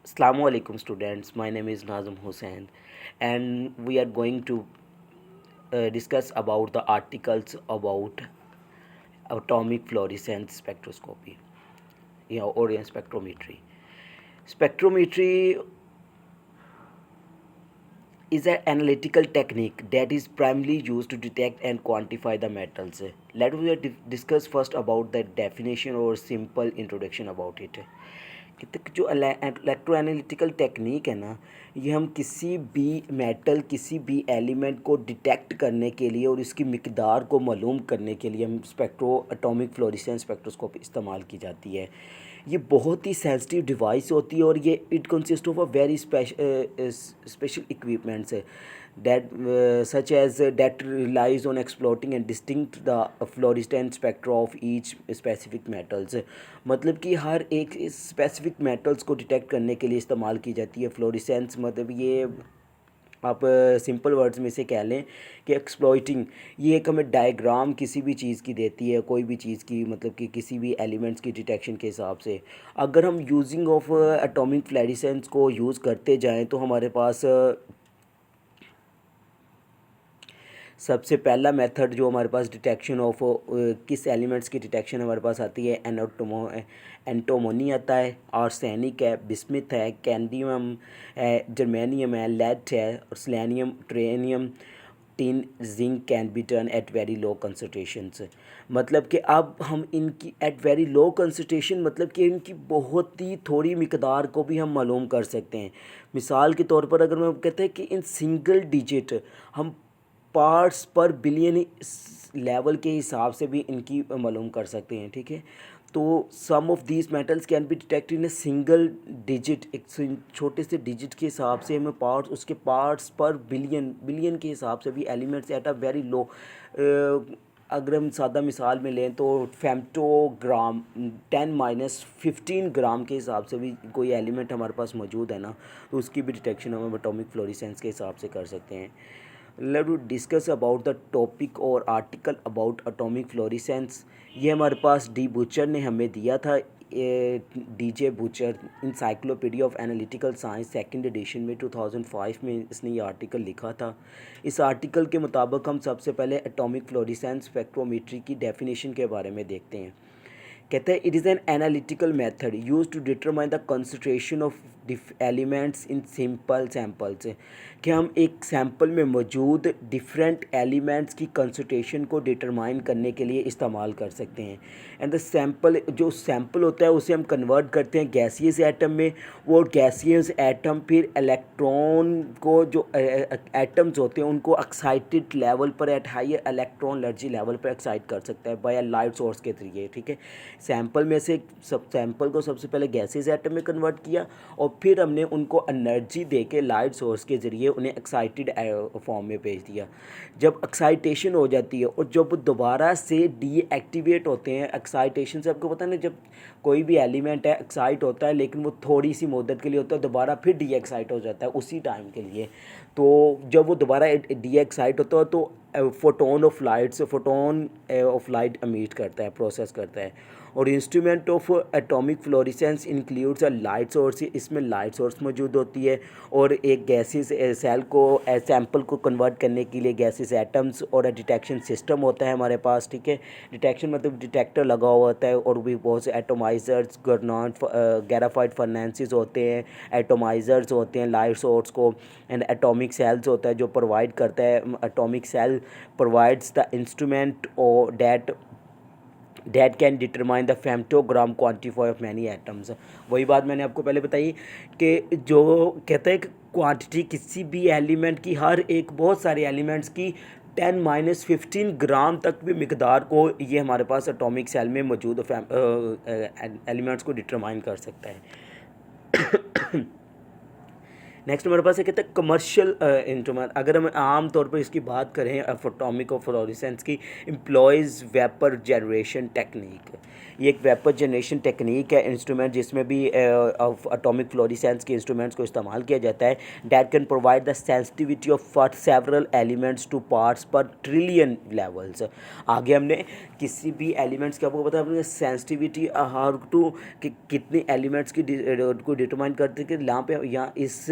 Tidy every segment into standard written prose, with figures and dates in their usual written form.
Assalamu alaikum students, my name is Nazim Hussain and we are going to discuss about the articles about atomic fluorescence spectroscopy or spectrometry. Spectrometry is an analytical technique that is primarily used to detect and quantify the metals. Let us discuss first about the definition or simple introduction about it. जो electro analytical technique है ना, ये हम किसी भी metal किसी भी element को डिटेक्ट करने के लिए और इसकी मिकदार को मालूम करने के लिए हम स्पेक्ट्रो एटॉमिक फ्लोरेसेंस स्पेक्ट्रोस्कोपी इस्तेमाल की जाती है। ये बहुत ही सेंसिटिव डिवाइस होती है और ये it consist of a very special equipments है that such as that relies on exploiting and distinct the fluorescent spectra of each specific metals। मतलब कि हर एक स्पेसिफिक मेटल्स को डिटेक्ट करने के लिए इस्तेमाल की जाती है फ्लोरेसेंस। मतलब ये आप सिंपल वर्ड्स में से कह लें कि एक्सप्लॉइटिंग ये एक हमें डायग्राम किसी भी चीज़ की देती है, कोई भी चीज़ की, मतलब कि किसी भी एलिमेंट्स की डिटेक्शन के हिसाब से। अगर हम यूजिंग ऑफ एटॉमिक फ्लोरेसेंस को यूज़ करते जाएं तो हमारे पास सबसे पहला मेथड जो हमारे पास डिटेक्शन ऑफ किस एलिमेंट्स की डिटेक्शन हमारे पास आती है, एंटोमोनी आता है, आर्सेनिक है, बिस्मिथ है, कैंडियम है, जर्मेनियम है, लेड है और selenium, titanium, tin, zinc can be turn at very low concentrations. मतलब कि अब हम इनकी एट वेरी लो कंसनट्रेशन मतलब कि इनकी बहुत ही थोड़ी मिकदार को भी हम मालूम कर सकते हैं। मिसाल के तौर पर अगर हम कहते हैं कि इन सिंगल डिजिट हम पार्ट्स पर बिलियन लेवल के हिसाब से भी इनकी मालूम कर सकते हैं, ठीक है। तो some of these metals can be detect in a single digit, एक छोटे से डिजिट के हिसाब से हमें पार्ट्स, उसके पार्ट्स पर बिलियन बिलियन के हिसाब से भी elements at a very low. अगर हम सादा मिसाल में लें तो फेम्टोग्राम 10-15 ग्राम के हिसाब से भी कोई एलिमेंट हमारे पास मौजूद है ना, तो उसकी भी डिटेक्शन हम एटॉमिक फ्लोरेसेंस के हिसाब से कर सकते हैं। Let to discuss about the topic और आर्टिकल अबाउट एटॉमिक फ्लोरेसेंस। ये हमारे पास डी बूचर ने हमें दिया था, DJ Boucher encyclopedia of analytical science second edition में 2005 में इसने ये आर्टिकल लिखा था। इस आर्टिकल के मुताबिक हम सबसे पहले एटॉमिक फ्लोरेसेंस स्पेक्ट्रोमेट्री की डेफिनेशन के बारे में देखते हैं। कहते हैं it is an analytical method use to determine the concentration of elements in simple samples. कि हम एक सैम्पल में मौजूद डिफरेंट एलिमेंट्स की कंसंट्रेशन को डिटरमाइन करने के लिए इस्तेमाल कर सकते हैं। एंड द सैम्पल जो सैम्पल होता है उसे हम कन्वर्ट करते हैं गैसियस एटम में। वो गैसियस एटम फिर इलेक्ट्रॉन को जो एटम्स होते हैं उनको एक्साइटेड लेवल पर at higher electron energy level पर एक्साइट कर सकता है बाय लाइट सोर्स के जरिए, ठीक है। सैंपल में से सब सैंपल को सबसे पहले गैसेस एटम में कन्वर्ट किया और फिर हमने उनको एनर्जी दे के लाइट सोर्स के ज़रिए उन्हें एक्साइटेड फॉर्म में भेज दिया। जब एक्साइटेशन हो जाती है और जब दोबारा से डीएक्टिवेट होते हैं, एक्साइटेशन से आपको पता है ना, जब कोई भी एलिमेंट है एक्साइट होता है लेकिन वो थोड़ी सी मुद्दत के लिए होता है, दोबारा फिर डीएक्साइट हो जाता है उसी टाइम के लिए। तो जब वो दोबारा डीएक्साइट होता है तो फोटोन ऑफ लाइट एमिट करता है, प्रोसेस करता है। और instrument of atomic fluorescence includes a light source, इसमें लाइट सोर्स मौजूद होती है और एक गैसेस सेल को सैंपल को कन्वर्ट करने के लिए गैसेस एटम्स और डिटेक्शन सिस्टम होता है हमारे पास, ठीक है। डिटेक्शन मतलब डिटेक्टर लगा हुआ होता है और भी बहुत से एटोमाइजर्स, ग्राफाइट फर्नेंसेस होते हैं, एटोमाइजर्स होते हैं लाइट सोर्स को, एंड एटॉमिक सेल्स होता है जो प्रोवाइड करता है। Atomic cell provides the instrument और that can determine the femtogram quantify of many atoms. वही बात मैंने आपको पहले बताई कि जो कहते हैं कि क्वांटिटी किसी भी एलिमेंट की, हर एक बहुत सारे एलिमेंट्स की 10-15 ग्राम तक भी मिकदार को ये हमारे पास एटॉमिक सेल में मौजूद एलिमेंट्स को डिटरमाइन कर सकता है। नेक्स्ट हमारे पास है कहते हैं कमर्शियल इंस्ट्रूमेंट। अगर हम आम तौर पर इसकी बात करें एटॉमिक और फ्लोरेसेंस की, एम्प्लॉयज़ वेपर जनरेशन टेक्निक। ये एक वेपर जनरेशन टेक्निक है, इंस्ट्रूमेंट जिसमें भी एटॉमिक फ्लोरेसेंस के इंस्ट्रूमेंट्स को इस्तेमाल किया जाता है। That can provide the sensitivity of for several elements two parts पर ट्रिलियन लेवल्स। आगे हमने किसी भी एलिमेंट्स की, आपको पता है अपने सेंसिटिविटी हाउ टू कितने एलिमेंट्स की को डिटरमाइन करते हैं कि यहाँ पे यहाँ इस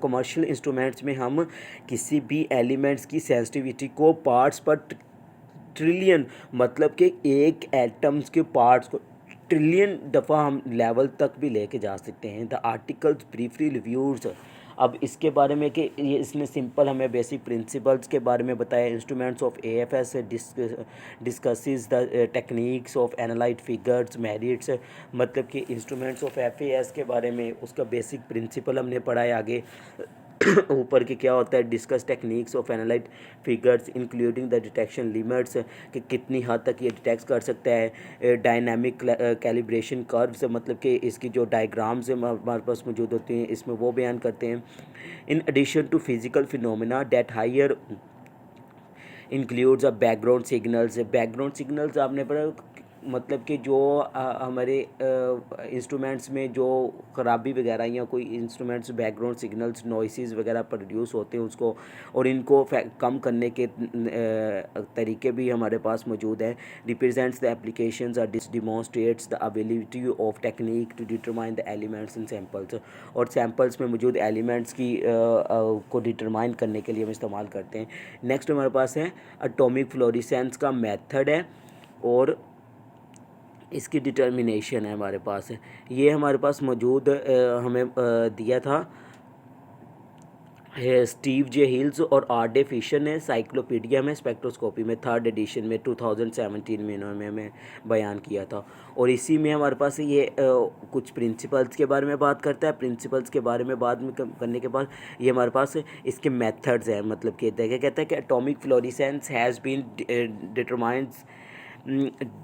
कमर्शियल इंस्ट्रूमेंट्स में हम किसी भी एलिमेंट्स की सेंसिटिविटी को पार्ट्स पर ट्रिलियन, मतलब कि एक एटम्स के पार्ट्स को ट्रिलियन दफ़ा हम लेवल तक भी लेके जा सकते हैं। The articles briefly reviews. अब इसके बारे में कि ये इसने सिंपल हमें बेसिक प्रिंसिपल्स के बारे में बताया। Instruments of AFS discusses the techniques of analyte figures merits, मतलब कि इंस्ट्रूमेंट्स ऑफ एफएएस के बारे में उसका बेसिक प्रिंसिपल हमने पढ़ा है। आगे ऊपर के क्या होता है, discuss techniques of analyte figures including the detection limits, कि कितनी हद तक ये डिटेक्ट कर सकता है। डायनामिक कैलिब्रेशन कर्व्स, मतलब कि इसकी जो डायग्राम्स हमारे पास मौजूद होती हैं इसमें वो बयान करते हैं। In addition to physical phenomena that higher includes background signals. Background signals आपने पढ़ा, मतलब कि जो हमारे इंस्ट्रूमेंट्स में जो ख़राबी वगैरह या कोई इंस्ट्रूमेंट्स बैकग्राउंड सिग्नल्स नॉइसेस वगैरह प्रोड्यूस होते हैं उसको, और इनको कम करने के तरीके भी हमारे पास मौजूद हैं। रिप्रेजेंट्स द एप्लीकेशंस और demonstrates the ability of technique to determine the elements in samples, और सैम्पल्स में मौजूद एलिमेंट्स की को डिटरमाइन करने के लिए हम इस्तेमाल करते हैं। नेक्स्ट हमारे पास है एटॉमिक फ्लोरेसेंस का मेथड है और इसकी डिटर्मिनेशन है हमारे पास है। ये हमारे पास मौजूद हमें दिया था स्टीव जे हिल्स और आर डे फिशर ने साइक्लोपीडिया में स्पेक्ट्रोस्कोपी में 3rd एडिशन में 2017 में इन्होंने हमें बयान किया था। और इसी में हमारे पास ये कुछ प्रिंसिपल्स के बारे में बात करता है। प्रिंसिपल्स के बारे में बाद में करने के बाद ये हमारे पास इसके मेथड्स हैं, मतलब कि देखिए कहता है कि atomic fluorescence has been determined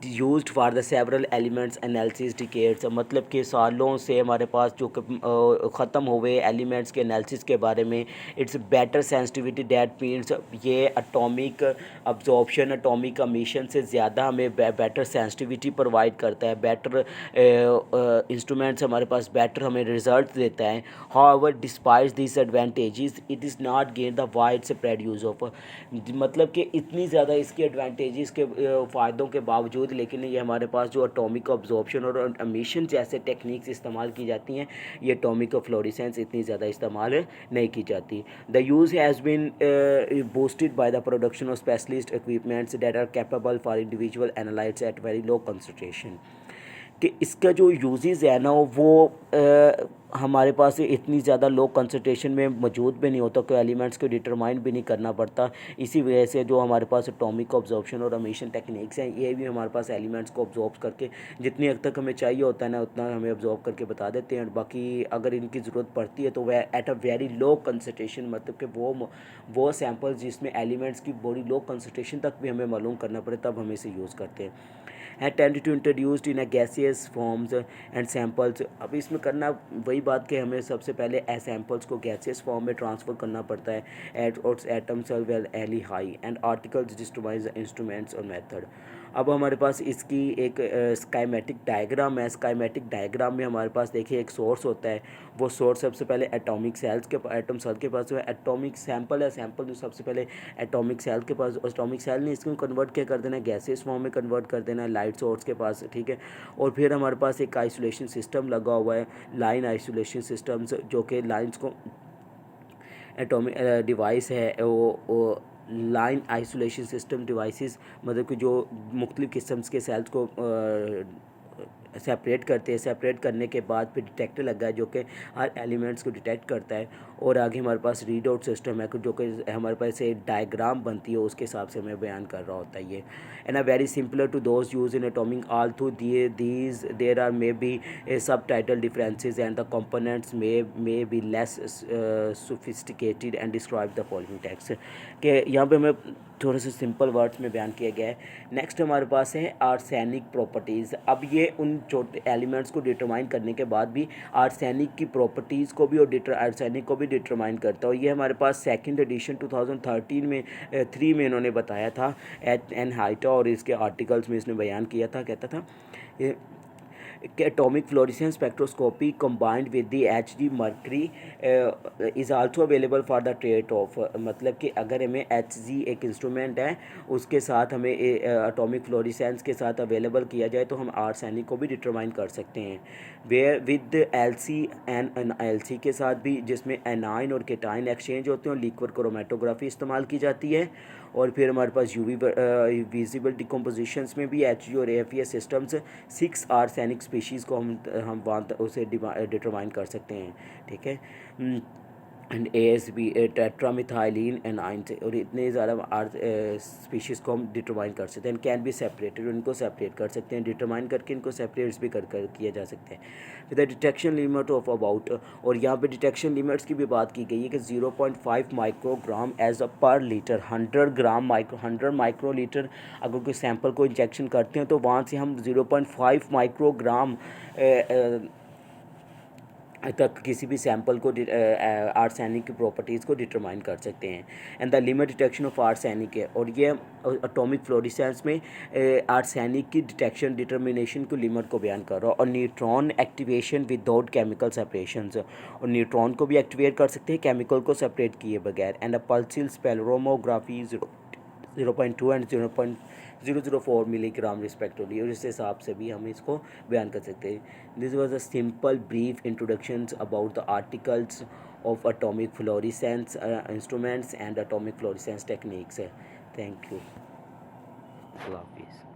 used for the several elements analysis decades, मतलब कि सालों से हमारे पास जो ख़त्म हुए एलिमेंट्स के एनालिसिस के बारे में। It's better sensitivity that means ये एटॉमिक अब्जॉर्प्शन एटॉमिक एमिशन से ज़्यादा हमें बेटर सेंसिटिविटी प्रोवाइड करता है। बेटर इंस्ट्रूमेंट्स हमारे पास बेटर हमें रिजल्ट देता है। However despite this advantages it is not gain the wide spread use of, मतलब कि इतनी ज़्यादा इसके एडवांटेजेस के फ़ायदों के बावजूद, लेकिन ये हमारे पास जो एटॉमिक अब्जॉर्प्शन और एमिशन जैसे टेक्निक्स इस्तेमाल की जाती हैं, ये एटॉमिक फ्लोरेसेंस इतनी ज़्यादा इस्तेमाल नहीं की जाती। The use has been boosted by the production of specialist equipments that are capable for individual analytes at very low concentration, कि इसका जो यूजेस है ना वो हमारे पास इतनी ज़्यादा लो कंसंट्रेशन में मौजूद भी नहीं होता, कोई एलिमेंट्स को डिटरमाइन भी नहीं करना पड़ता। इसी वजह से जो हमारे पास एटॉमिक ऑब्जॉर्प्शन और एमिशन टेक्निक्स हैं, ये भी हमारे पास एलिमेंट्स को ऑब्जॉर्ब करके जितनी हद तक हमें चाहिए होता है ना उतना हमें ऑब्जॉर्ब करके बता देते हैं। बाकी अगर इनकी ज़रूरत पड़ती है तो वह at a very low concentration, मतलब कि वो सैम्पल्स जिसमें एलिमेंट्स की बड़ी लो कंसंट्रेशन तक भी हमें मालूम करना पड़े तब हम इसे यूज़ करते हैं। है tend to introduced in a gaseous forms and samples. अब इसमें करना वही बात कि हमें सबसे पहले सैम्पल्स को गैसियस फॉर्म में ट्रांसफ़र करना पड़ता है एट और एटम्स वेल एली हाई एंड आर्टिकल्स डिस्ट्रोमाइज इंस्ट्रूमेंट्स और मेथड। अब हमारे पास इसकी एक स्काईमेटिक डायग्राम है। स्काईमेटिक डायग्राम में हमारे पास देखिए एक सोर्स होता है, वो सोर्स सबसे पहले एटॉमिक सेल्स के एटम सेल के पास जो है एटॉमिक सैंपल है, सैंपल जो सबसे पहले एटॉमिक सेल के पास, एटॉमिक सेल ने इसको कन्वर्ट क्या कर देना है, गैसेस फॉर्म में कन्वर्ट कर देना है लाइट सोर्स के पास, ठीक है। और फिर हमारे पास एक आइसोलेशन सिस्टम लगा हुआ है, लाइन आइसोलेशन सिस्टम्स, जो कि लाइन्स को एटॉमिक डिवाइस है वो लाइन आइसोलेशन सिस्टम डिवाइसेस, मतलब कि जो मुख्तलिफ़ किस्म्स के सेल्स को सेपरेट करते हैं। सेपरेट करने के बाद फिर डिटेक्टर लगा है जो कि हर एलिमेंट्स को डिटेक्ट करता है। और आगे हमारे पास रीड आउट सिस्टम है जो कि हमारे पास एक डायग्राम बनती है उसके हिसाब से हमें बयान कर रहा होता है ये। And very simpler to those use in atomic all through these there are may be subtle differences and the components may be less sophisticated and describe the following text, कि यहाँ पे हमें थोड़ा सा सिंपल वर्ड्स में बयान किया गया है। नेक्स्ट हमारे पास है आर्सेनिक प्रॉपर्टीज़। अब ये उन छोटे एलिमेंट्स को डिटरमाइन करने के बाद भी आर्सेनिक की प्रॉपर्टीज़ को भी और आर्सेनिक को भी डिटरमाइन करता है। और ये हमारे पास सेकंड एडिशन 2013 में 3 में इन्होंने बताया था। एन हाइटा और इसके आर्टिकल्स में इसने बयान किया था, कहता था ये atomic fluorescence spectroscopy combined with the Hg mercury is also available for the trade of मतलब कि अगर हमें Hg एक इंस्ट्रूमेंट है उसके साथ हमें एटॉमिक फ्लोरिसेंस के साथ अवेलेबल किया जाए तो हम आर्सेनिक को भी डिटरमाइन कर सकते हैं। Where with Lc and Lc के साथ भी, जिसमें एनाइन और केटाइन एक्सचेंज होते हैं और लिक्विड क्रोमेटोग्राफी इस्तेमाल की जाती है। और फिर हमारे पास यूवी विजिबल डिकम्पोजिशंस में भी एच और AFES सिस्टम्स 6 आर्सेनिक स्पीशीज़ को हम वहाँ उसे डिटरमाइन कर सकते हैं, ठीक है। एंड ASB टेट्रामिथाइलिन एनाइन से, और इतने ज़्यादा स्पीशीज़ को हम डिटरमाइन कर सकते हैं। कैन बी सेपरेटेड, उनको सेपरेट कर सकते हैं, डिटरमाइन करके इनको सेपरेट्स भी कर किया जा सकता है। With the detection limit of about, और यहाँ पे डिटेक्शन लिमिट्स की भी बात की गई है कि 0.5 माइक्रोग्राम एज अ पर लीटर। 100 माइक्रोलीटर अगर कोई सैंपल को इंजेक्शन करते हैं तो वहाँ से हम 0.5 माइक्रोग्राम तक किसी भी सैंपल को आर्सेनिक की प्रॉपर्टीज़ को डिटरमाइन कर सकते हैं। And the limit detection of arsenic है, और ये एटॉमिक फ्लोरिसेंस में आर्सेनिक की डिटेक्शन डिटर्मिनेशन की लिमिट को बयान कर रहा है। और neutron activation without chemical separations, और न्यूट्रॉन को भी एक्टिवेट कर सकते हैं केमिकल को सेपरेट किए बगैर। एंड अ पल्सिल स्पेक्ट्रोमोग्राफी 0.2 एंड 0.004 मिलीग्राम रिस्पेक्टिवली, और इस हिसाब से भी हम इसको बयान कर सकते हैं। This was a simple brief introductions about the articles of atomic fluorescence instruments and atomic fluorescence techniques. Thank you. अल्लाह हाफिज़।